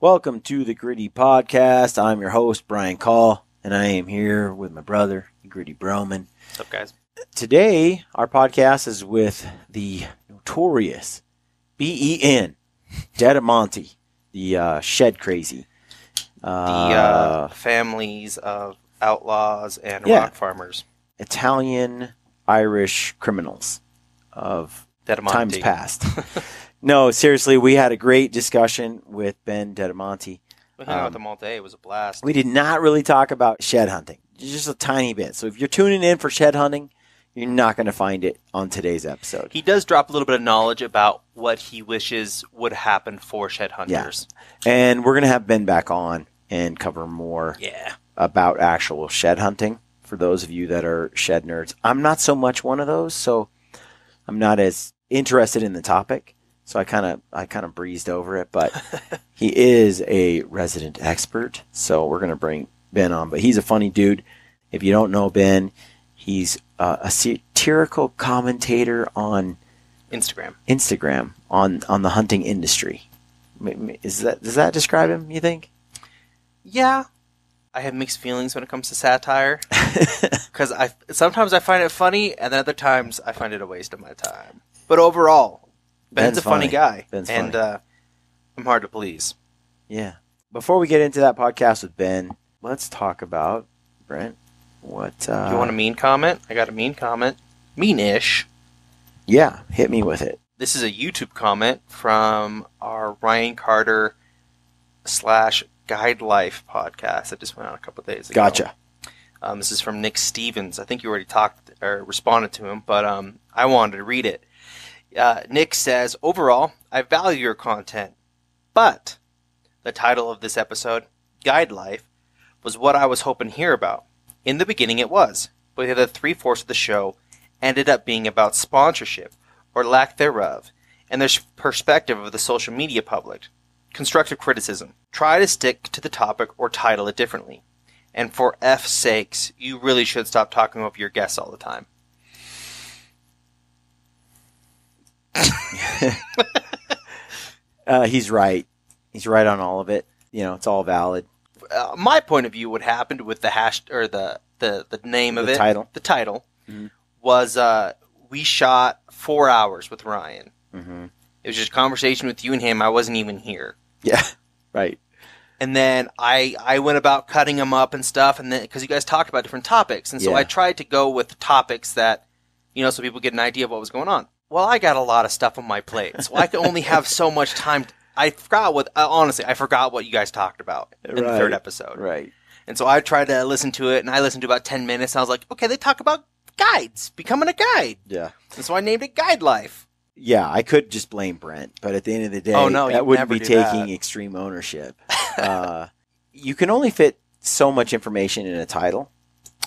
Welcome to the Gritty Podcast. I'm your host, Brian Call, and I am here with my brother, the Gritty Broman. What's up, guys? Today, our podcast is with the notorious Ben, Dettamanti, the shed crazy. The families of outlaws and rock farmers. Italian-Irish criminals of Dettamanti. times past. No, seriously, we had a great discussion with Ben Dettamanti. We hung out with him all day. It was a blast. We did not really talk about shed hunting, just a tiny bit. So if you're tuning in for shed hunting, you're not going to find it on today's episode. He does drop a little bit of knowledge about what he wishes would happen for shed hunters. Yeah. And we're going to have Ben back on and cover more about actual shed hunting for those of you that are shed nerds. I'm not so much one of those, so I'm not as interested in the topic. So I kind of breezed over it, but he is a resident expert. So we're going to bring Ben on, but he's a funny dude. If you don't know Ben, he's a satirical commentator on Instagram on the hunting industry. Does that describe him, you think? Yeah. I have mixed feelings when it comes to satire because sometimes I find it funny and then other times I find it a waste of my time. But overall, Ben's a funny guy, and I'm hard to please. Yeah. Before we get into that podcast with Ben, let's talk about, Brent, what... You want a mean comment? I got a mean comment. Mean-ish. Yeah, hit me with it. This is a YouTube comment from our Ryan Carter / Guide Life podcast that just went out a couple of days ago. Gotcha. This is from Nick Stevens. I think you already talked or responded to him, but I wanted to read it. Nick says, overall, I value your content, but the title of this episode, Guide Life, was what I was hoping to hear about. In the beginning it was, but the other 3/4 of the show ended up being about sponsorship, or lack thereof, and their perspective of the social media public. Constructive criticism. Try to stick to the topic or title it differently. And for F's sakes, you really should stop talking over your guests all the time. He's right. He's right on all of it. You know, it's all valid. My point of view, what happened with the hash or the name of it, the title, was we shot 4 hours with Ryan. Mm-hmm. It was just a conversation with you and him. I wasn't even here. Yeah, right. And then I went about cutting them up and stuff, and then because you guys talked about different topics, and so I tried to go with topics that, so people get an idea of what was going on. Well, I got a lot of stuff on my plate, so I could only have so much time. I forgot what you guys talked about in the third episode. Right. And so I tried to listen to it, and I listened to about 10 minutes, and I was like, okay, they talk about guides, becoming a guide. Yeah. And so I named it Guide Life. Yeah, I could just blame Brent, but at the end of the day, that wouldn't be taking extreme ownership. You can only fit so much information in a title.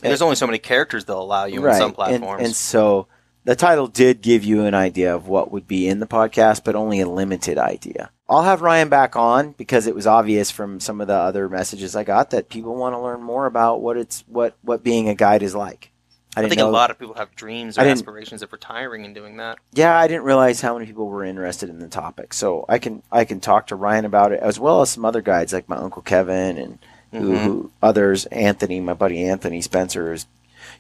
And there's only so many characters they'll allow you on some platforms. And so the title did give you an idea of what would be in the podcast, but only a limited idea. I'll have Ryan back on because it was obvious from some of the other messages I got that people want to learn more about what being a guide is like. I think a lot of people have dreams or aspirations of retiring and doing that. Yeah, I didn't realize how many people were interested in the topic. So I can talk to Ryan about it, as well as some other guides like my Uncle Kevin and who others. Anthony, my buddy Anthony Spencer, is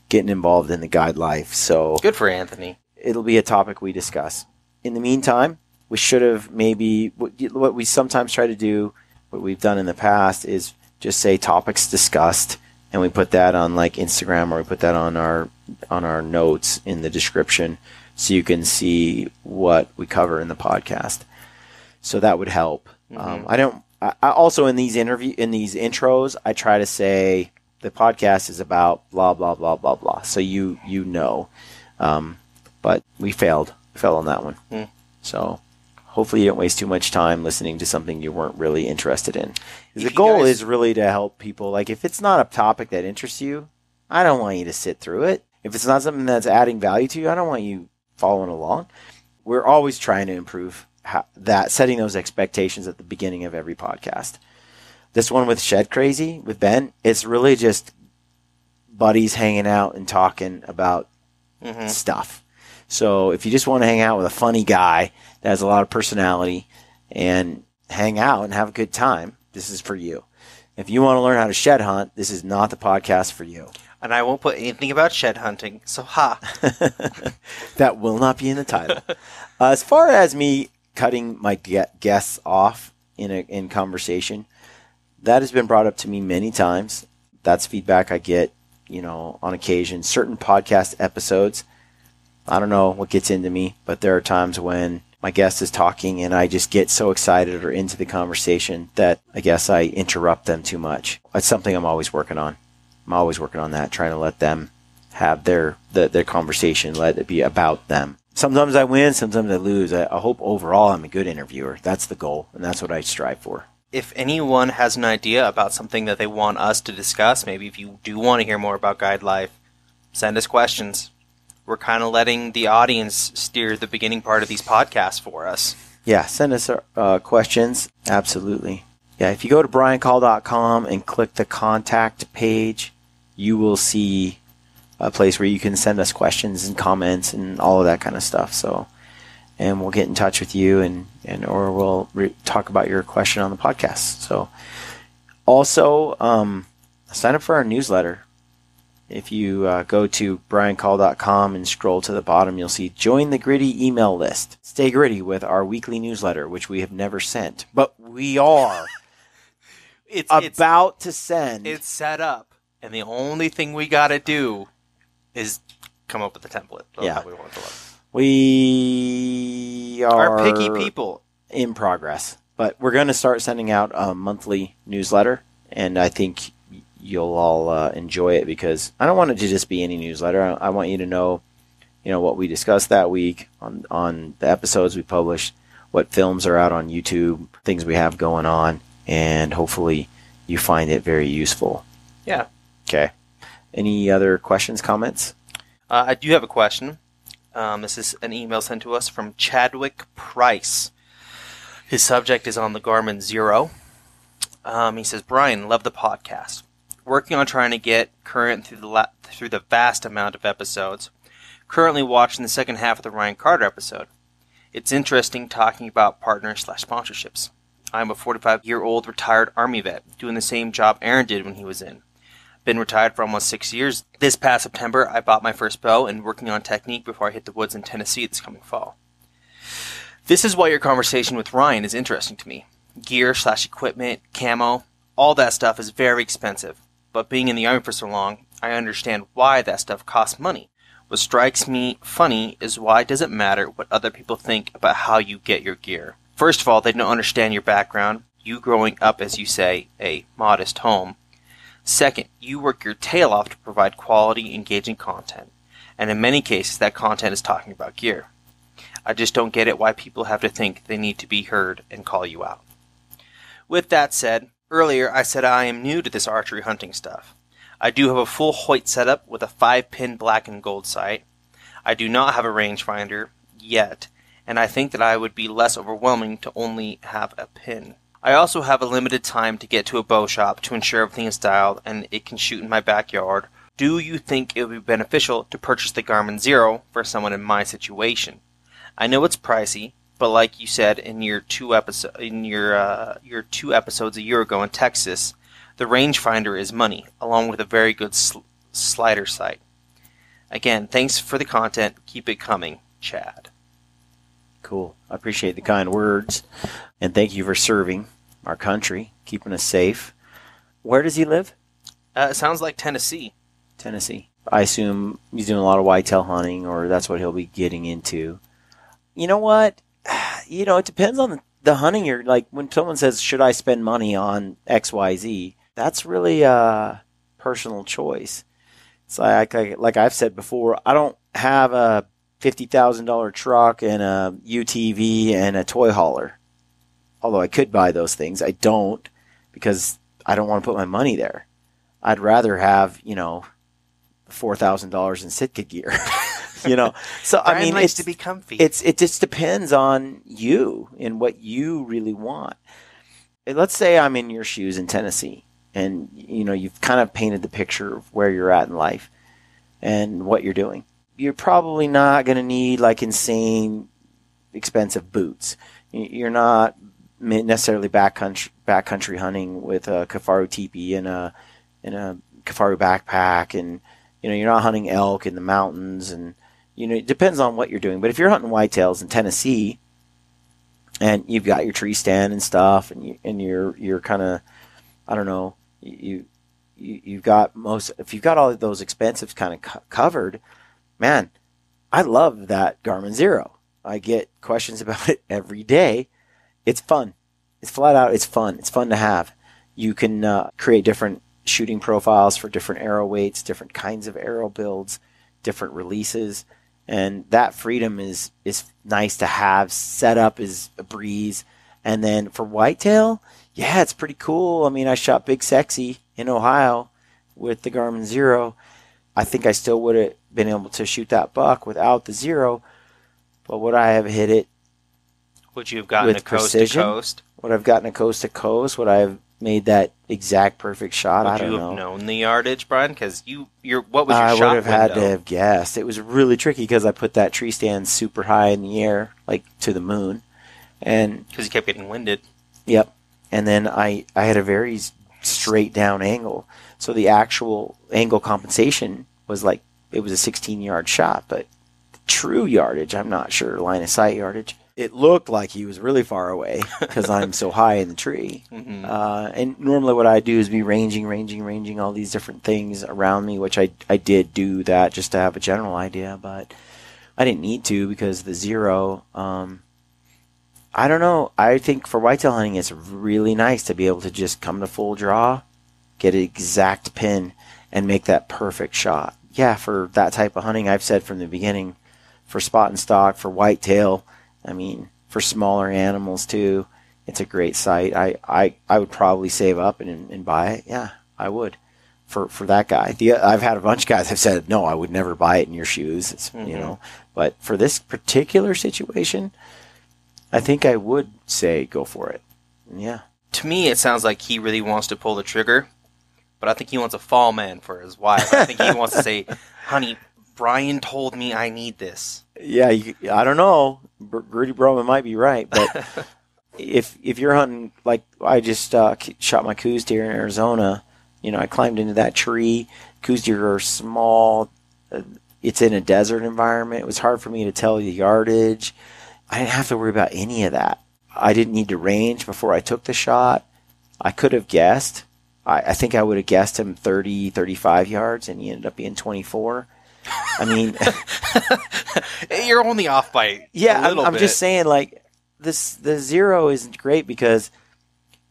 getting involved in the guide life. So good for Anthony. It'll be a topic we discuss. In the meantime, we should have maybe what we sometimes try to do, what we've done in the past, is just say topics discussed. And we put that on like Instagram, or we put that on our notes in the description, so you can see what we cover in the podcast. So that would help. I also in these intros, I try to say the podcast is about blah blah blah blah blah. So you know, but we failed on that one. So hopefully you don't waste too much time listening to something you weren't really interested in. The goal is really to help people. Like, if it's not a topic that interests you, I don't want you to sit through it. If it's not something that's adding value to you, I don't want you following along. We're always trying to improve setting those expectations at the beginning of every podcast. This one with Shed Crazy, with Ben, it's really just buddies hanging out and talking about stuff. So if you just want to hang out with a funny guy that has a lot of personality and hang out and have a good time, this is for you. If you want to learn how to shed hunt, this is not the podcast for you. And I won't put anything about shed hunting, so ha. That will not be in the title. As far as me cutting my guests off in conversation, that has been brought up to me many times. That's feedback I get, on occasion. Certain podcast episodes, I don't know what gets into me, but there are times when my guest is talking and I just get so excited or into the conversation that I guess I interrupt them too much. That's something I'm always working on. I'm always working on that, trying to let them have their conversation, let it be about them. Sometimes I win, sometimes I lose. I hope overall I'm a good interviewer. That's the goal, and that's what I strive for. If anyone has an idea about something that they want us to discuss, maybe if you do want to hear more about guide life, send us questions. We're kind of letting the audience steer the beginning part of these podcasts for us. Yeah, send us questions. Absolutely. Yeah, if you go to briancall.com and click the contact page, you will see a place where you can send us questions and comments and all of that kind of stuff. So, and we'll get in touch with you or we'll talk about your question on the podcast. So, also, sign up for our newsletter. If you go to briancall.com and scroll to the bottom, you'll see Join the Gritty email list. Stay gritty with our weekly newsletter, which we have never sent, but we are it's about to send. It's set up, and the only thing we got to do is come up with a template of how we want it to look. We are picky people. In progress, but we're going to start sending out a monthly newsletter, and I think you'll all enjoy it because I don't want it to just be any newsletter. I want you to know, what we discussed that week on the episodes we published, what films are out on YouTube, things we have going on, and hopefully you find it very useful. Yeah. Okay. Any other questions, comments? I do have a question. This is an email sent to us from Chadwick Price. His subject is on the Garmin Zero. He says, Brian, love the podcast. Working on trying to get current through the vast amount of episodes. Currently watching the second half of the Ryan Carter episode. It's interesting talking about partners/sponsorships. I'm a 45-year-old retired Army vet, doing the same job Aaron did when he was in. Been retired for almost 6 years. This past September, I bought my first bow and working on technique before I hit the woods in Tennessee this coming fall. This is why your conversation with Ryan is interesting to me. Gear/equipment, camo, all that stuff is very expensive. But being in the Army for so long, I understand why that stuff costs money. What strikes me funny is why does it matter what other people think about how you get your gear? First of all, they don't understand your background, you growing up, as you say, a modest home. Second, you work your tail off to provide quality, engaging content. And in many cases, that content is talking about gear. I just don't get it why people have to think they need to be heard and call you out. With that said, earlier I said I am new to this archery hunting stuff. I do have a full Hoyt setup with a 5-pin black and gold sight. I do not have a rangefinder yet, and I think that I would be less overwhelming to only have a pin. I also have a limited time to get to a bow shop to ensure everything is dialed and it can shoot in my backyard. Do you think it would be beneficial to purchase the Garmin Zero for someone in my situation? I know it's pricey, but like you said in your two episodes a year ago in Texas, the rangefinder is money, along with a very good slider sight. Again, thanks for the content. Keep it coming, Chad. Cool. I appreciate the kind words, and thank you for serving our country, keeping us safe. Where does he live? It sounds like Tennessee. Tennessee. I assume he's doing a lot of whitetail hunting, or that's what he'll be getting into. You know what? It depends on the hunting you're like. When someone says, should I spend money on XYZ, that's really a personal choice. It's like I've said before, I don't have a $50,000 truck and a UTV and a toy hauler. Although I could buy those things, I don't because I don't want to put my money there. I'd rather have, $4,000 in Sitka gear. So Brian I mean, likes to be comfy. It just depends on you and what you really want. Let's say I'm in your shoes in Tennessee, and you've kind of painted the picture of where you're at in life and what you're doing. You're probably not going to need like insane expensive boots. You're not necessarily backcountry hunting with a Kafaru teepee and a Kafaru backpack, and you're not hunting elk in the mountains, and it depends on what you're doing. But if you're hunting whitetails in Tennessee, and you've got your tree stand and stuff, and you're kind of, I don't know, you've got if you've got all of those expensives kind of covered, man, I love that Garmin Zero. I get questions about it every day. It's fun. It's flat out. It's fun. It's fun to have. You can create different shooting profiles for different arrow weights, different kinds of arrow builds, different releases, and that freedom is nice to have. Setup is a breeze. And then for whitetail, yeah, it's pretty cool. I mean, I shot Big Sexy in Ohio with the Garmin Zero. I think I still would have been able to shoot that buck without the Zero, but would I have hit it? Would you have gotten a coast to coast? Would I have gotten a coast to coast? Would I have made that exact perfect shot? I don't know. Would you have known the yardage, Brian? Because what was your shot window? I would have had to have guessed. It was really tricky because I put that tree stand super high in the air, like to the moon, and because you kept getting winded. Yep. And then I had a very straight down angle, so the actual angle compensation was like it was a 16-yard shot, but the true yardage, I'm not sure, line of sight yardage, it looked like he was really far away because I'm so high in the tree. Mm-hmm. And normally what I do is be ranging all these different things around me, which I did do that just to have a general idea, but I didn't need to because the Zero, I don't know. I think for whitetail hunting, it's really nice to be able to just come to full draw, get an exact pin, and make that perfect shot. Yeah, for that type of hunting, I've said from the beginning, for spot and stock, for whitetail, I mean, for smaller animals too, it's a great site. I would probably save up and buy it. Yeah, I would. For that guy. I've had a bunch of guys have said, no, I would never buy it in your shoes. It's, but for this particular situation, I think I would say go for it. Yeah. To me, it sounds like he really wants to pull the trigger, but I think he wants a fall man for his wife. I think he wants to say, honey, Brian told me I need this. Yeah, I don't know. Rudy Broman might be right, but if you're hunting, like I just shot my coos deer in Arizona, I climbed into that tree. Coos deer are small. It's in a desert environment. It was hard for me to tell the yardage. I didn't have to worry about any of that. I didn't need to range before I took the shot. I could have guessed. I think I would have guessed him 30, 35 yards, and he ended up being 24. I mean, you're only off by a little bit. I'm just saying, like the Zero isn't great because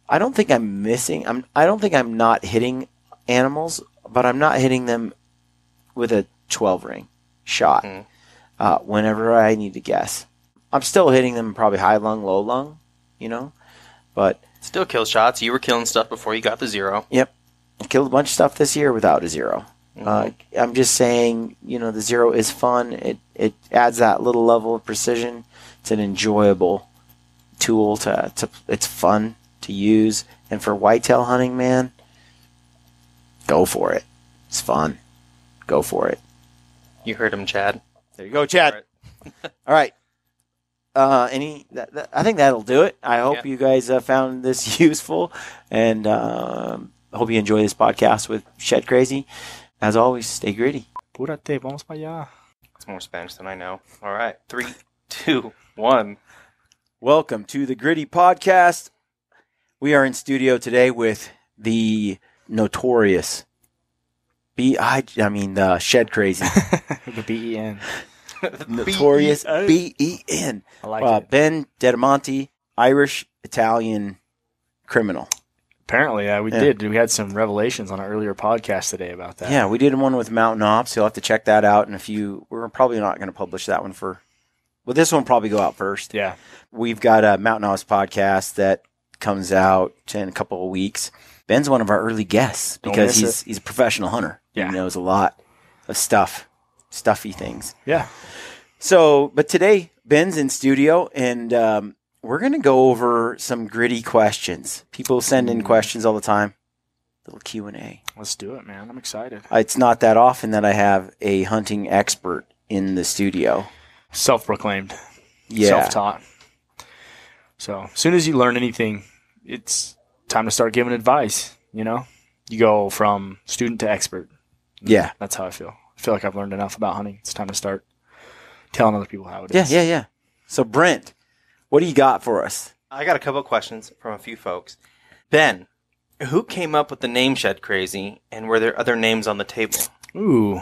I don't think I'm missing. I don't think I'm not hitting animals, but I'm not hitting them with a 12 ring shot whenever I need to guess. I'm still hitting them probably high lung, low lung, but still kill shots. You were killing stuff before you got the Zero. Yep, I killed a bunch of stuff this year without a Zero. I'm just saying, the Zero is fun. It adds that little level of precision. It's an enjoyable tool to it's fun to use. And for whitetail hunting, man, go for it. It's fun. Go for it. You heard him, Chad. There you go, Chad. All right. I think that'll do it. I hope you guys found this useful, and I hope you enjoy this podcast with Shed Crazy. As always, stay gritty. Púrate, vamos para allá. That's more Spanish than I know. All right, 3, 2, 1. Welcome to the Gritty Podcast. We are in studio today with the notorious the Shed Crazy. The B-E-N. Notorious B-E-N. I like it. Ben Dettamanti, Irish Italian criminal. Apparently, we did. We had some revelations on an earlier podcast today about that. Yeah, we did one with Mountain Ops. You'll have to check that out. And we're probably not going to publish that one this one will probably go out first. Yeah. We've got a Mountain Ops podcast that comes out in a couple of weeks. Ben's one of our early guests because he's a professional hunter. Yeah. He knows a lot of stuffy things. Yeah. So, but today, Ben's in studio, and we're going to go over some gritty questions. People send in questions all the time. Little Q&A. Let's do it, man. I'm excited. It's not that often that I have a hunting expert in the studio. Self-proclaimed. Yeah. Self-taught. So as soon as you learn anything, it's time to start giving advice. You know, you go from student to expert. Yeah. That's how I feel. I feel like I've learned enough about hunting. It's time to start telling other people how it is. Yeah. So Brent, what do you got for us? I got a couple of questions from a few folks. Ben, who came up with the name Shed Crazy, and were there other names on the table? Ooh.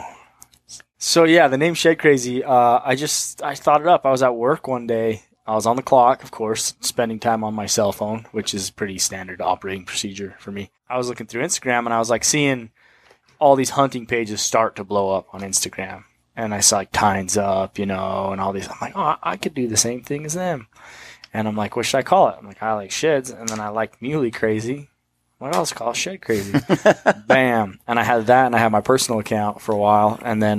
So yeah, the name Shed Crazy, I thought it up. I was at work one day. I was on the clock, of course, spending time on my cell phone, which is pretty standard operating procedure for me. I was looking through Instagram and I was like seeing all these hunting pages start to blow up on Instagram. And I saw like Tines Up, and all these. I'm like, oh, I could do the same thing as them. And I'm like, what should I call it? I'm like, I like sheds, and then I like Muley Crazy. I'm like, I'll just call it Shed Crazy. Bam. And I had that, and I had my personal account for a while, and then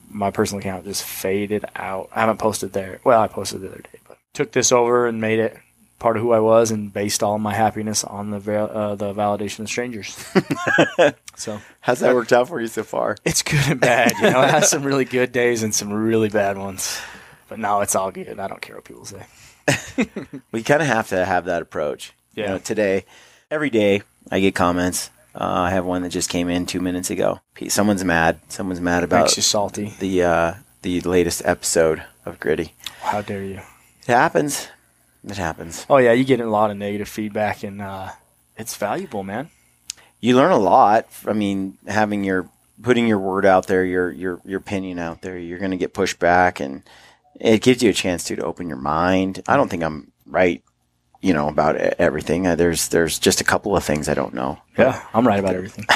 my personal account just faded out. I haven't posted there. Well, I posted the other day, but took this over and made it part of who I was and based all my happiness on the validation of strangers. So how's that worked out for you so far? It's good and bad. It has some really good days and some really bad ones. But no, it's all good. I don't care what people say. We kind of have to have that approach. Yeah. Today, every day I get comments. I have one that just came in 2 minutes ago. Someone's mad. Someone's mad about Makes you salty. the latest episode of Gritty. How dare you? It happens. It happens. Oh, yeah, you get a lot of negative feedback, and it's valuable, man. You learn a lot. I mean, putting your word out there, your opinion out there, you're going to get pushed back, and it gives you a chance to open your mind. I don't think I'm right, about everything. There's just a couple of things I don't know. Yeah, I'm right about everything.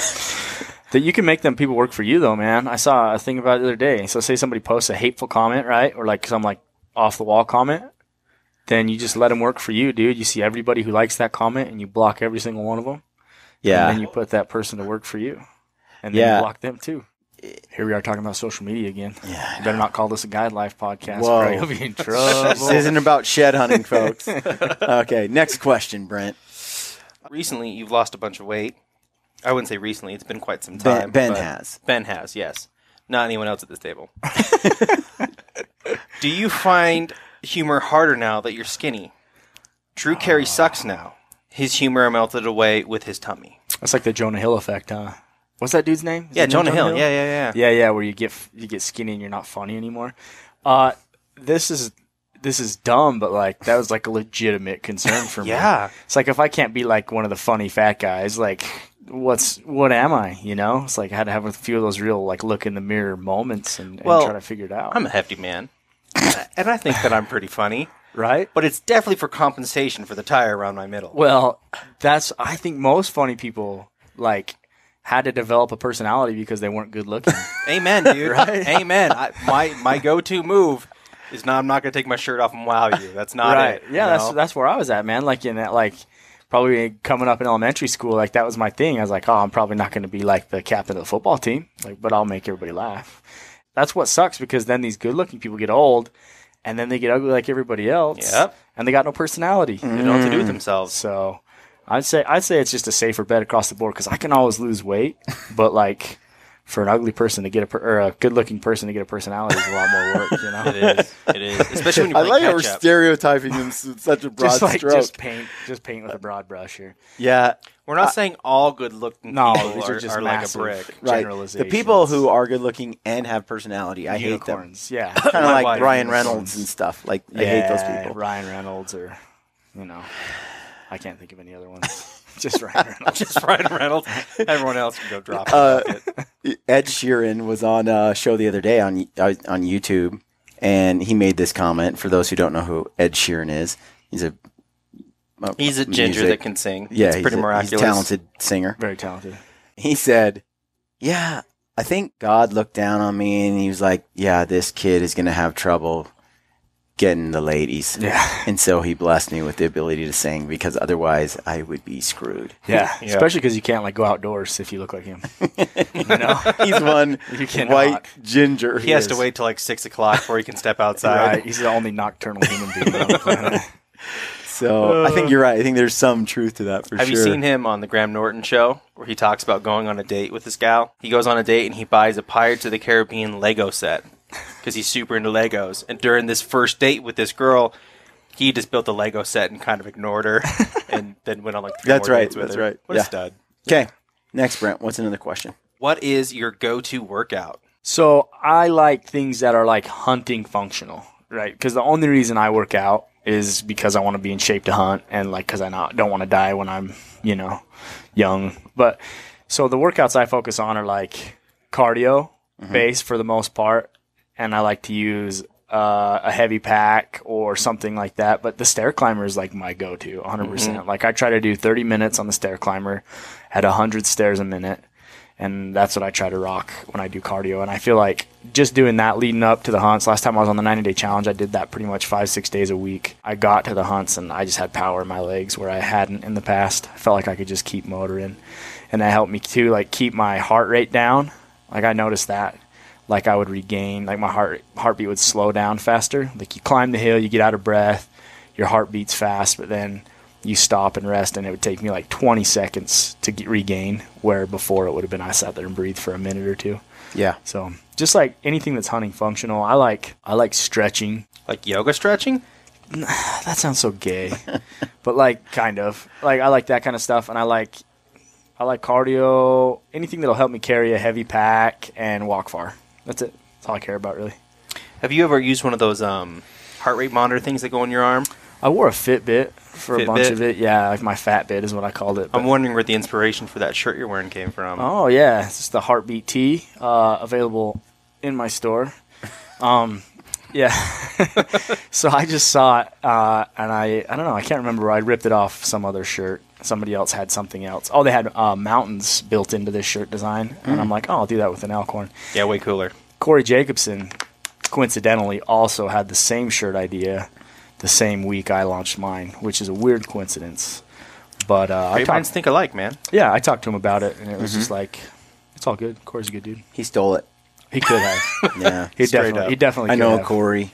That you can make them people work for you, though, man. I saw a thing about it the other day. So say somebody posts a hateful comment, right? Or like some like off-the-wall comment. Then you just let them work for you, dude. You see everybody who likes that comment, and you block every single one of them. Yeah. And then you put that person to work for you. And then you block them, too. Here we are talking about social media again. Yeah, you better not call this a guide life podcast. Whoa. Or you'll be in trouble. This isn't about shed hunting, folks. Okay, next question, Brent. Recently, you've lost a bunch of weight. I wouldn't say recently. It's been quite some time. Ben has. Ben has, yes. Not anyone else at this table. Do you find humor harder now that you're skinny? Drew Carey sucks now. His humor melted away with his tummy. That's like the Jonah Hill effect, huh? What's that dude's name? Yeah, Jonah Hill. Yeah. Yeah, where you get skinny and you're not funny anymore. This is dumb, but like that was like a legitimate concern for me. Yeah. It's like if I can't be like one of the funny fat guys, like what am I? It's like I had to have a few of those real like look in the mirror moments and try to figure it out. I'm a hefty man. And I think that I'm pretty funny. Right? But it's definitely for compensation for the tire around my middle. Well, I think most funny people like had to develop a personality because they weren't good looking. Amen, dude. Right? Amen. My go-to move is I'm not going to take my shirt off and wow you. That's not it. Yeah, that's where I was at, man. Like in that, like probably coming up in elementary school, like that was my thing. I was like, oh, I'm probably not going to be like the captain of the football team, but I'll make everybody laugh. That's what sucks because then these good-looking people get old, and then they get ugly like everybody else. Yep. And they got no personality. They don't know what to do with themselves. So I'd say it's just a safer bet across the board because I can always lose weight, but like for an ugly person to get or a good-looking person to get a personality is a lot more work. It is. Especially when you're playing I like how we're catch-up. stereotyping him with such a broad stroke. Just paint with a broad brush here. Yeah. We're not saying all good-looking people these are just are like a brick. Right. Generalizations. The people who are good-looking and have personality, I Unicorns. hate them. Yeah. Kind of like wife. Ryan Reynolds and stuff. Like I hate those people. Ryan Reynolds or, I can't think of any other ones. Just Ryan Reynolds. Just Ryan Reynolds. Everyone else can go drop it. Ed Sheeran was on a show the other day on YouTube, and he made this comment. For those who don't know who Ed Sheeran is, he's a ginger that can sing. Yeah, it's pretty miraculous. He's a talented singer. Very talented. He said, "Yeah, I think God looked down on me, and he was like, yeah, this kid is going to have trouble getting the ladies. Yeah. And so he blessed me with the ability to sing because otherwise I would be screwed." Yeah. Especially because you can't like go outdoors if you look like him. He's one white ginger. He has to wait till like 6 o'clock before he can step outside. Right. He's the only nocturnal human being on the planet. So I think you're right. I think there's some truth to that for sure. Have you seen him on the Graham Norton show where he talks about going on a date with this gal? He goes on a date and he buys a Pirates of the Caribbean Lego set because he's super into Legos. And during this first date with this girl, He just built a Lego set and kind of ignored her, and then went on like 3 That's more right. dates with That's her. right. What Yeah. a stud. Okay. Next, Brent. What's another question? What is your go-to workout? So I like things that are like hunting functional, right? Because the only reason I work out is because I want to be in shape to hunt, and like because I don't want to die when I'm young. But so the workouts I focus on are like cardio based for the most part, and I like to use a heavy pack or something like that. But the stair climber is like my go-to 100%. Like I try to do 30 minutes on the stair climber at 100 stairs a minute. And that's what I try to rock when I do cardio. And I feel like just doing that leading up to the hunts, last time I was on the 90-day challenge, I did that pretty much 5-6 days a week. I got to the hunts and I just had power in my legs where I hadn't in the past. I felt like I could just keep motoring. And that helped me too, like keep my heart rate down. Like I noticed that. Like I would regain, like my heartbeat would slow down faster. Like you climb the hill, you get out of breath, your heart beats fast, but then you stop and rest, and it would take me like 20 seconds to regain, where before it would have been I sat there and breathed for a minute or two. Yeah. So just like anything that's hunting functional, I like stretching. Like yoga stretching? That sounds so gay, but like kind of like I like that kind of stuff, and I like cardio, anything that'll help me carry a heavy pack and walk far. That's it. That's all I care about, really. Have you ever used one of those heart rate monitor things that go on your arm? I wore a Fitbit for a bunch Fitbit? of it. Yeah, like my fat bit is what I called it. I'm wondering where the inspiration for that shirt you're wearing came from. Oh, yeah. It's just the Heartbeat tee available in my store. Yeah. So I just saw it, and I don't know. I can't remember. I ripped it off some other shirt. Somebody else had something else. Oh, they had mountains built into this shirt design. And I'm like, oh, I'll do that with an elk horn. Yeah, way cooler. Corey Jacobson, coincidentally, also had the same shirt idea the same week I launched mine, which is a weird coincidence. But Great minds think alike, man. yeah, I talked to him about it, and it was just like, it's all good. Corey's a good dude. He stole it. He could have. Yeah. He Straight definitely I could know have. Corey.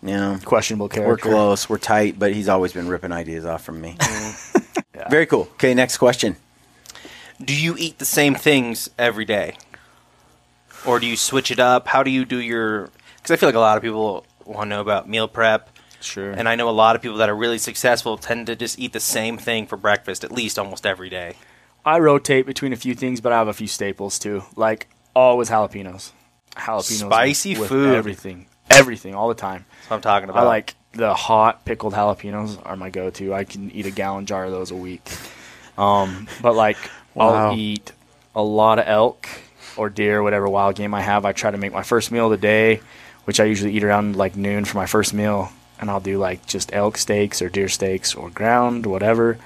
Yeah. Questionable character. We're close. We're tight, but he's always been ripping ideas off from me. Very cool. Okay, next question. Do you eat the same things every day? Or do you switch it up? How do you do your... Because I feel like a lot of people want to know about meal prep. Sure. And I know a lot of people that are really successful tend to just eat the same thing for breakfast at least almost every day. I rotate between a few things, but I have a few staples too. Like always jalapenos. Jalapenos. Spicy with food. Everything. Everything. All the time. That's what I'm talking about. I like the hot pickled jalapenos are my go-to. I can eat a gallon jar of those a week. But like Wow. I'll eat a lot of elk or deer, whatever wild game I have. I try to make my first meal of the day, which I usually eat around like noon for my first meal. And I'll do like just elk steaks or deer steaks or ground, whatever.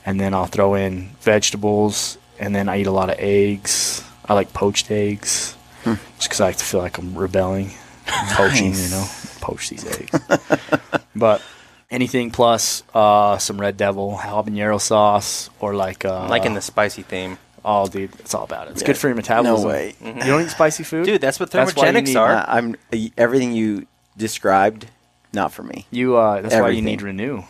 And then I'll throw in vegetables. And then I eat a lot of eggs. I like poached eggs. Just because I like to feel like I'm rebelling. Poaching, Nice. poach these eggs. But anything plus some Red Devil habanero sauce or like I'm liking the spicy theme. oh, dude, it's all about it. It's Yeah. good for your metabolism. No way. You don't eat spicy food, Dude, that's what That's why you thermogenics need- are. I'm everything you described, not for me. You that's why you Everything. need Renew,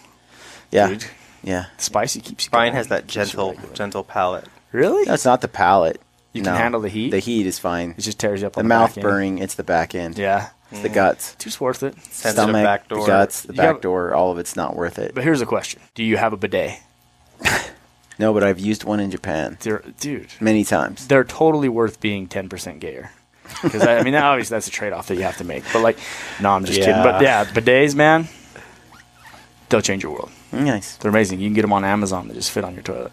Yeah. dude. Yeah. Spicy keeps you. Brian going. has that Keeps you regular. gentle palate. Really? That's not the palate. You can handle the heat? The heat is fine. It just tears you up. The on mouth back end. burning, it's the back end. Yeah, It's the guts. it's just worth it. Sensitive Stomach, back the door. guts, the You back have- door, all of it's not worth it. But here's a question: do you have a bidet? No, but I've used one in Japan Dude, many times. they're totally worth being 10% gayer. Because I mean, obviously that's a trade-off that you have to make. But like, no, I'm just kidding. But yeah, bidets, man, they'll change your world. Nice. They're amazing. You can get them on Amazon. They just fit on your toilet.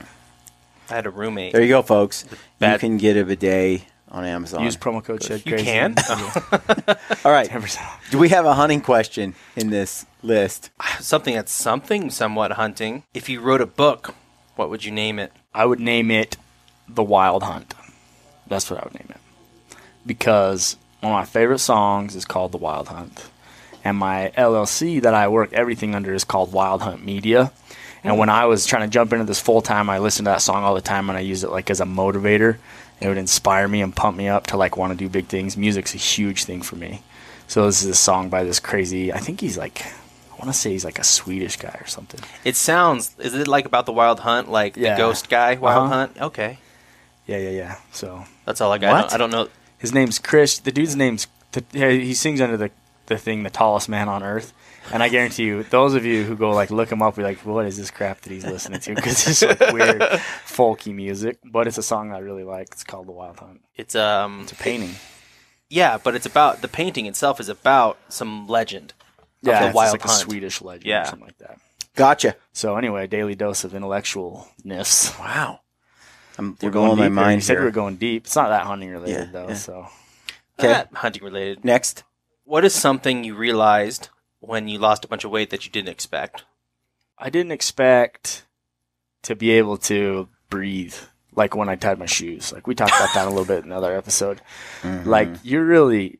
I had a roommate. There you go, folks. You Bad- can get a bidet on Amazon. Use promo code Shed You Crazy. can? All right. 10%. Do we have a hunting question in this list? Something that's somewhat hunting. If you wrote a book, what would you name it? I would name it The Wild Hunt. That's what I would name it. Because one of my favorite songs is called The Wild Hunt. And my LLC that I work everything under is called Wild Hunt Media. And when I was trying to jump into this full time, I listened to that song all the time and I used it like as a motivator. It would inspire me and pump me up to like want to do big things. Music's a huge thing for me. So this is a song by this crazy, I think he's like, I want to say he's like a Swedish guy or something. It sounds, is it like about the wild hunt, like Yeah. the ghost guy, wild Uh-huh. hunt? Okay. Yeah. So That's all I got. What? I don't know. his name's Chris. The dude's name's, he sings under the the tallest man on earth. And I guarantee you, those of you who go like look him up, be like, what is this crap that he's listening to? Because it's like weird folky music, but it's a song I really like. It's called The Wild Hunt. It's a painting. Yeah, but it's about the painting itself is about some legend. Yeah, of the Wild like Hunt. a Swedish legend or something like that. Gotcha. So anyway, daily dose of intellectualness. Wow. You're going blowing my deep here. mind You said we here. were going deep. It's not that hunting related though. yeah. So Okay. Hunting related. Next. What is something you realized when you lost a bunch of weight that you didn't expect? I didn't expect to be able to breathe like when I tied my shoes. Like we talked about that a little bit in another episode. Mm-hmm. Like you're really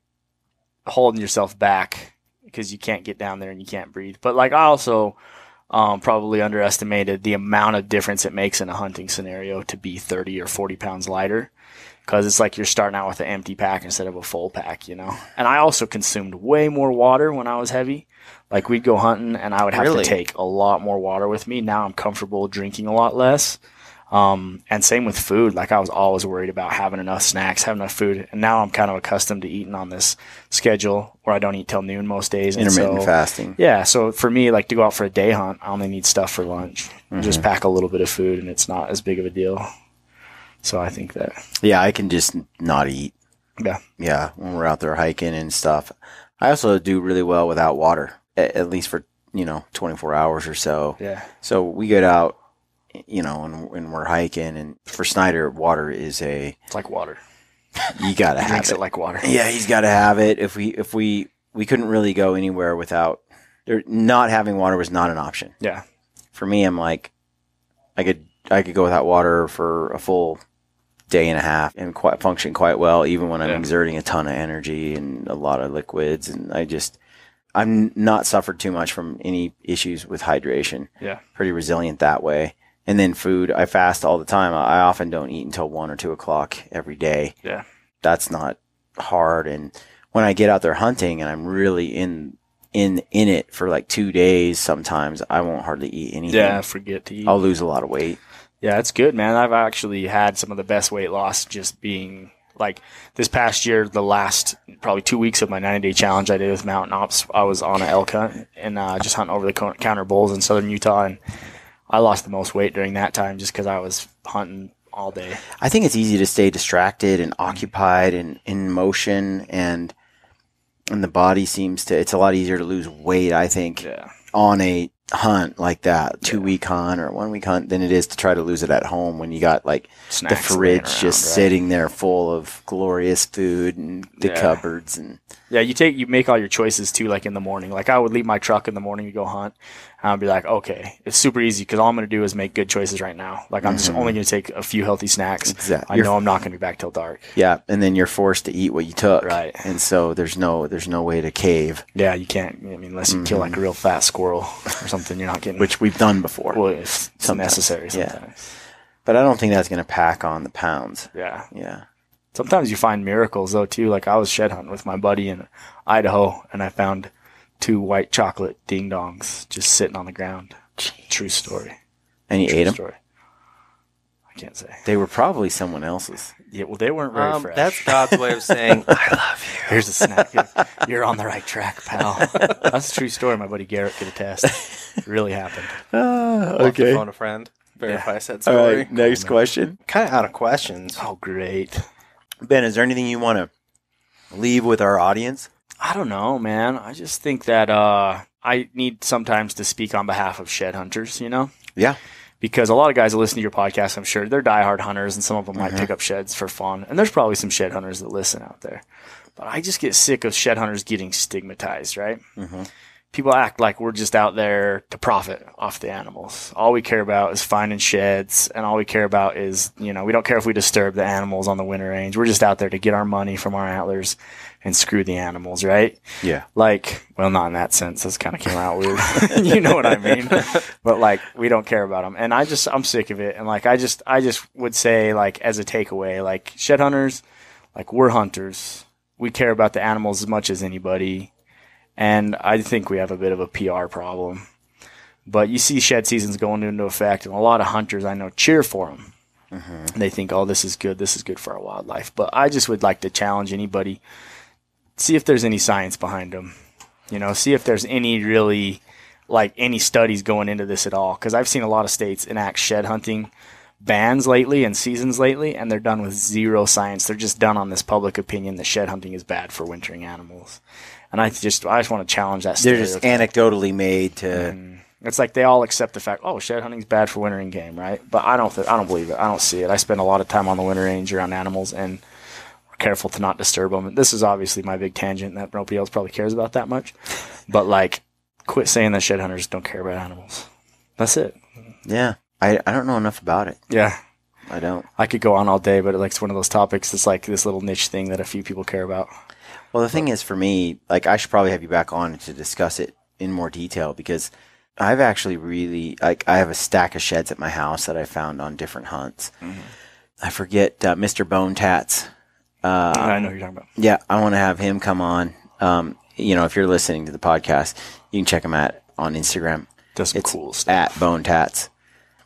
holding yourself back because you can't get down there and you can't breathe. But like I also probably underestimated the amount of difference it makes in a hunting scenario to be 30 or 40 pounds lighter. Because it's like you're starting out with an empty pack instead of a full pack, you know? And I also consumed way more water when I was heavy. Like we'd go hunting and I would have to take a lot more water with me. Now I'm comfortable drinking a lot less. And same with food. Like I was always worried about having enough snacks, having enough food. And now I'm kind of accustomed to eating on this schedule where I don't eat till noon most days. Intermittent fasting. Yeah. So for me, like to go out for a day hunt, I only need stuff for lunch. Just pack a little bit of food and it's not as big of a deal. So I think that. Yeah, I can just not eat. Yeah. Yeah, when we're out there hiking and stuff. I also do really well without water, at least for, 24 hours or so. Yeah. So we get out, and we're hiking, and for Snyder, water is It's like water. You got to have Drinks it. it like water. Yeah, he's got to have it. If we couldn't really go anywhere without, not having water was not an option. Yeah. For me, I'm like, I could go without water for a full day and a half and function quite well, even when I'm exerting a ton of energy and a lot of liquids. And I'm not suffered too much from any issues with hydration. Yeah. Pretty resilient that way. And then food, I fast all the time. I often don't eat until 1 or 2 o'clock every day. Yeah. That's not hard. And when I get out there hunting and I'm really in it for like 2 days, sometimes I won't hardly eat anything. Yeah, forget to eat. I'll lose a lot of weight. Yeah, it's good, man. I've actually had some of the best weight loss just being like this past year, the last probably 2 weeks of my 90-day challenge I did with Mountain Ops. I was on an elk hunt and just hunting over the counter bulls in southern Utah, and I lost the most weight during that time just because I was hunting all day. I think it's easy to stay distracted and occupied and in motion, and the body it's a lot easier to lose weight, I think, on a hunt like that, 2-week hunt or 1-week hunt, than it is to try to lose it at home when you got like Snacks the fridge around, just sitting there full of glorious food and the cupboards. And you make all your choices too, like in the morning. Like I would leave my truck in the morning to go hunt, and I'd be like, okay, it's super easy because all I'm going to do is make good choices right now. Like I'm just only going to take a few healthy snacks. Exactly. I know I'm not going to be back till dark. Yeah, and then you're forced to eat what you took. Right. And so there's no way to cave. Yeah, you can't. I mean, unless you kill like a real fat squirrel or something, you're not getting. Which we've done before. Well, it's necessary sometimes. Yeah. But I don't think that's going to pack on the pounds. Yeah. Yeah. Sometimes you find miracles though too. Like I was shed hunting with my buddy in Idaho, and I found 2 white chocolate ding dongs just sitting on the ground. True story. And you ate them? Story. I can't say. They were probably someone else's. Yeah, well, they weren't very fresh. That's God's way of saying, I love you. Here's a snack. You're on the right track, pal. That's a true story. My buddy Garrett could attest. It really happened. I'll have to phone a friend. Verify said story. All right, next question. Kind of out of questions. Oh, great. Ben, is there anything you want to leave with our audience? I don't know, man. I just think that I need sometimes to speak on behalf of shed hunters, Yeah. Because a lot of guys that listen to your podcast, I'm sure, they're diehard hunters, and some of them might pick up sheds for fun. And there's probably some shed hunters that listen out there. But I just get sick of shed hunters getting stigmatized, right? Mm-hmm. People act like we're just out there to profit off the animals. All we care about is finding sheds, and all we care about is, we don't care if we disturb the animals on the winter range. We're just out there to get our money from our antlers and screw the animals, right? Yeah. Like, well, not in that sense. That's kind of came out weird. You know what I mean? But like, we don't care about them. And I'm sick of it. And like, I just would say, like, as a takeaway, like, shed hunters, like, we're hunters. We care about the animals as much as anybody. And I think we have a bit of a PR problem. But you see shed seasons going into effect, and a lot of hunters I know cheer for them. Mm-hmm. They think, oh, this is good for our wildlife. But I just would like to challenge anybody, see if there's any science behind them. You know, see if there's any really, like, any studies going into this at all. Because I've seen a lot of states enact shed hunting bans lately and seasons lately, and they're done with zero science. They're just done on this public opinion that shed hunting is bad for wintering animals. And I just want to challenge that They're stereotype. just anecdotally made to... It's like they all accept the fact, oh, shed hunting's bad for wintering game, right? But I don't believe it. I don't see it. I spend a lot of time on the winter range around animals, and we're careful to not disturb them. And this is obviously my big tangent that nobody else probably cares about that much. But, like, quit saying that shed hunters don't care about animals. That's it. Yeah. I don't know enough about it. Yeah. I don't. I could go on all day, but it's one of those topics. It's like this little niche thing that a few people care about. Well, the thing is, for me, like, I should probably have you back on to discuss it in more detail, because I've actually really, like, I have a stack of sheds at my house that I found on different hunts. Mm-hmm. I forget Mr. Bone Tats. I know who you're talking about. Yeah, I want to have him come on. You know, if you're listening to the podcast, you can check him out on Instagram. Does some it's cool stuff. At Bone Tats,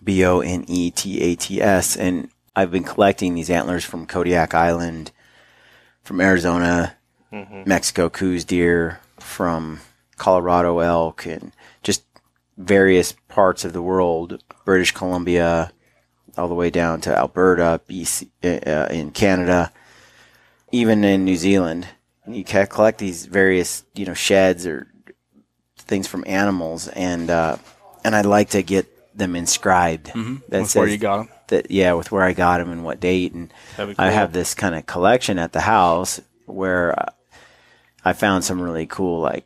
Bonetats, and I've been collecting these antlers from Kodiak Island, from Arizona, Mexico Coues deer, from Colorado elk, and just various parts of the world, British Columbia, all the way down to Alberta, BC, in Canada, even in New Zealand. And you collect these various, you know, sheds or things from animals, and I'd like to get them inscribed. With where you got them? With where I got them and what date. And That'd be cool. I have this kind of collection at the house where I found some really cool, like,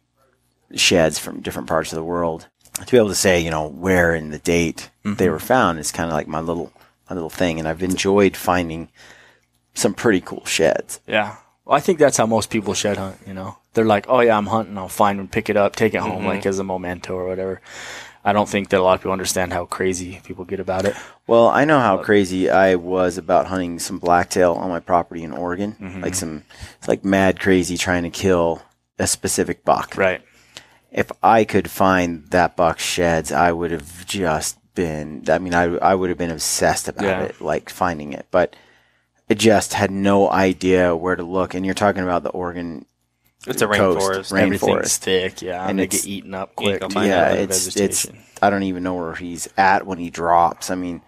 sheds from different parts of the world. To be able to say, you know, where and the date they were found is kind of like my little thing, and I've enjoyed finding some pretty cool sheds. Yeah. Well, I think that's how most people shed hunt, you know. They're like, oh, yeah, I'm hunting. I'll find one, pick it up, take it home, like, as a memento or whatever. I don't think that a lot of people understand how crazy people get about it. Well, I know how crazy I was about hunting some blacktail on my property in Oregon. It's like mad crazy trying to kill a specific buck. Right. If I could find that buck's sheds, I would have just been, I mean, I would have been obsessed about it, like finding it. But I just had no idea where to look. And you're talking about the Oregon It's a coast, rainforest. Everything's thick, yeah, and they it's- get eaten up quick. It's I don't even know where he's at when he drops. I mean,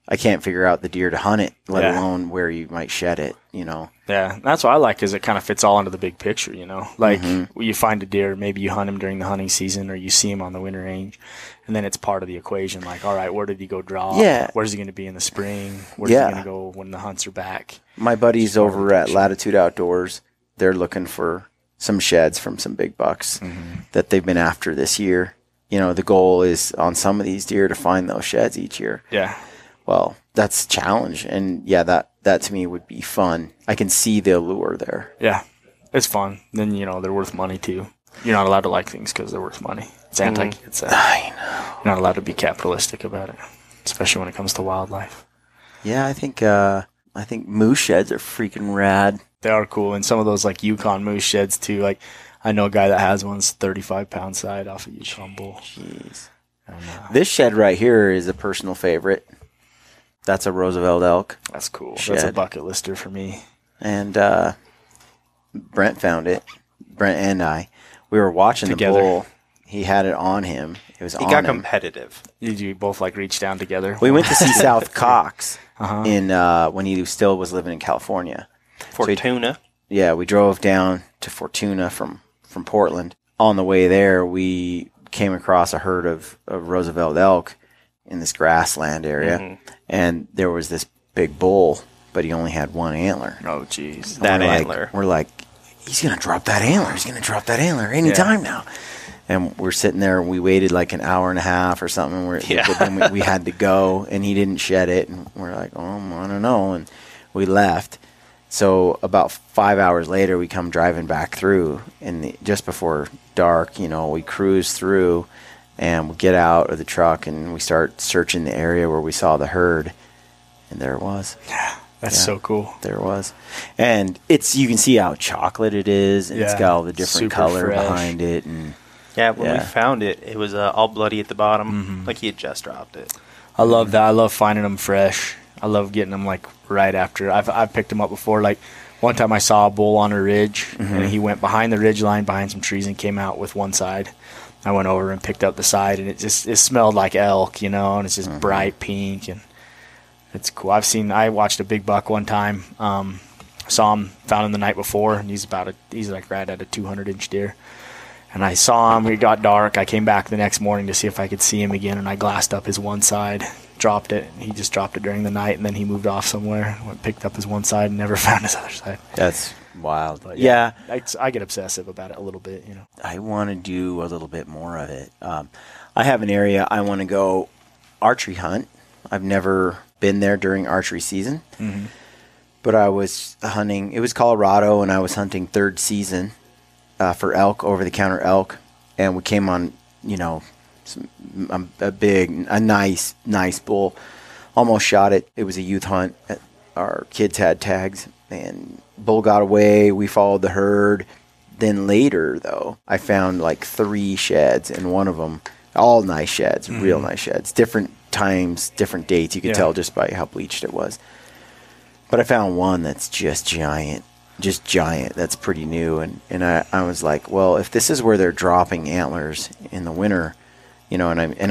I can't figure out the deer to hunt it, let alone where you might shed it, you know. Yeah, that's what I like, is it kind of fits all into the big picture, you know. Like, you find a deer, maybe you hunt him during the hunting season, or you see him on the winter range, and then it's part of the equation. Like, all right, where did he go drop? Yeah. Where's he going to be in the spring? Where's he going to go when the hunts are back? My buddies over at Latitude Outdoors, they're looking for some sheds from some big bucks that they've been after this year. You know, the goal is on some of these deer to find those sheds each year. Yeah. Well, that's a challenge, and yeah, that to me would be fun. I can see the allure there. Yeah. It's fun. Then, you know, they're worth money, too. You're not allowed to like things because they're worth money. It's it's I know. You're not allowed to be capitalistic about it, especially when it comes to wildlife. Yeah, I think moose sheds are freaking rad. They are cool, and some of those, like, Yukon moose sheds, too. Like, I know a guy that has one 35-pound side off of Yukon bull. Jeez. And, This shed right here is a personal favorite. That's a Roosevelt elk. that's cool. Shed. That's a bucket lister for me. And Brent found it. Brent and I. We were watching Together. the bull. He had it on him. It was He on got him. competitive. Did you both, like, reach down together? We went to see South Cox in when he still was living in California. Fortuna. Yeah, we drove down to Fortuna from Portland. On the way there, we came across a herd of Roosevelt elk in this grassland area, and there was this big bull, but he only had one antler. Oh, jeez. That We're antler. We're like, he's going to drop that antler. He's going to drop that antler anytime now. And we're sitting there, and we waited like an hour and a half or something. But then we had to go, and he didn't shed it. And we're like, oh, I don't know. And we left. So about 5 hours later, we come driving back through, and just before dark, you know, we cruise through, and we get out of the truck, and we start searching the area where we saw the herd, and there it was. That's so cool. There it was. And you can see how chocolate it is, and it's got all the different Super color fresh. behind it. And Yeah, when we found it, it was all bloody at the bottom, like he had just dropped it. I love that. I love finding them fresh. I love getting them, like, right after. I've picked them up before. Like, One time I saw a bull on a ridge, and he went behind the ridge line, behind some trees, and came out with one side. I went over and picked up the side, and it smelled like elk, and it's just bright pink, and it's cool. I watched a big buck one time. Saw him, found him the night before, and he's like right at a 200-inch deer. And I saw him. It got dark. I came back the next morning to see if I could see him again, and I glassed up his one side, dropped it. He just dropped it during the night, and then he moved off somewhere, picked up his one side, and never found his other side. That's wild. But yeah. I get obsessive about it a little bit, I want to do a little bit more of it. I have an area I want to go archery hunt. I've never been there during archery season, but I was hunting. It was Colorado, and I was hunting third season for elk, over-the-counter elk, and we came on, a nice bull. Almost shot it. It was a youth hunt. Our kids had tags, and bull got away. We followed the herd. Then later, though, I found like 3 sheds, and one of them, all nice sheds, real nice sheds, different times, different dates. You could tell just by how bleached it was. But I found one that's just giant. That's pretty new. And I was like, well, if this is where they're dropping antlers in the winter, and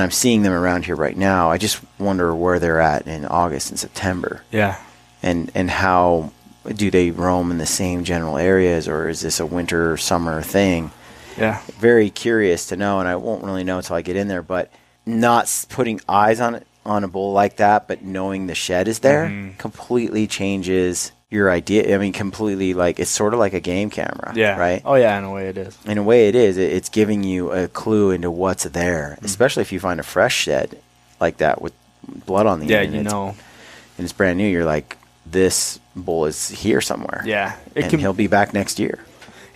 I'm seeing them around here right now, I just wonder where they're at in August and September. Yeah. And how do they roam in the same general areas, or is this a winter summer thing? Yeah. Very curious to know, and I won't really know until I get in there, but not putting eyes on a bull like that, but knowing the shed is there completely changes your idea. I mean, completely, like, it's sort of like a game camera. Yeah. Right? Oh, yeah, in a way it is. In a way it is. It's giving you a clue into what's there, especially if you find a fresh shed like that with blood on the end. Yeah, and it's brand new. You're like, this bull is here somewhere. Yeah. He'll be back next year.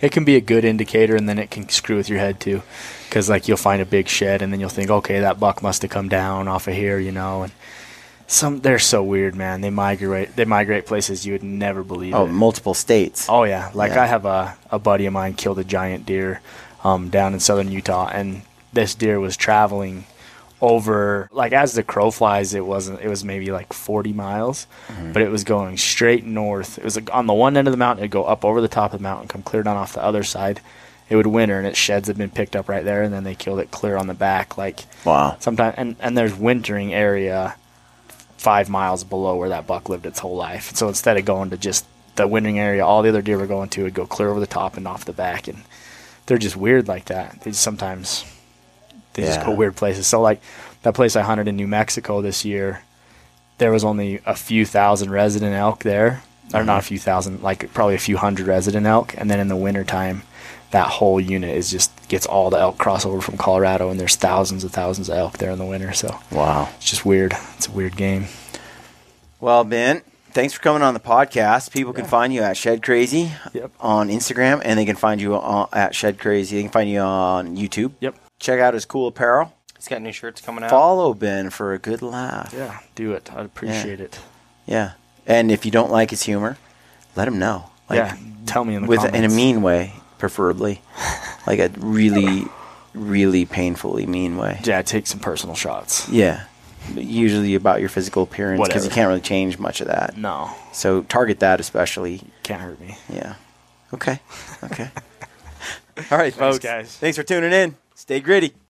It can be a good indicator, and then it can screw with your head too, because like you'll find a big shed, and then you'll think, okay, that buck must have come down off of here, and they're so weird, man. They migrate places you would never believe. Oh, multiple states. Oh yeah, I have a buddy of mine killed a giant deer down in southern Utah, and this deer was traveling over, like, as the crow flies, it was maybe like 40 miles, but it was going straight north. It was like on the one end of the mountain, it'd go up over the top of the mountain, come clear down off the other side. It would winter, and its sheds had been picked up right there, and then they killed it clear on the back. Like, wow. Sometimes, and there's wintering area 5 miles below where that buck lived its whole life. So instead of going to just the wintering area, all the other deer were going to would go clear over the top and off the back, and they're just weird like that. They just go weird places. So like that place I hunted in New Mexico this year, there was only a few thousand resident elk there. Or not a few thousand, like probably a few hundred resident elk. And then in the wintertime, that whole unit gets all the elk crossover from Colorado, and there's thousands of elk there in the winter. So wow. It's just weird. It's a weird game. Well, Ben, thanks for coming on the podcast. People can find you at Shed Crazy on Instagram, and they can find you at Shed Crazy. They can find you on YouTube. Yep. Check out his cool apparel. He's got new shirts coming out. Follow Ben for a good laugh. Yeah, do it. I'd appreciate it. Yeah. And if you don't like his humor, let him know. Tell me in the comments. In a mean way, preferably. Like a really, really painfully mean way. Yeah, take some personal shots. Yeah. Usually about your physical appearance, because you can't really change much of that. No. So target that especially. Can't hurt me. Yeah. Okay. All right, folks. Thanks, guys. Thanks for tuning in. Stay gritty.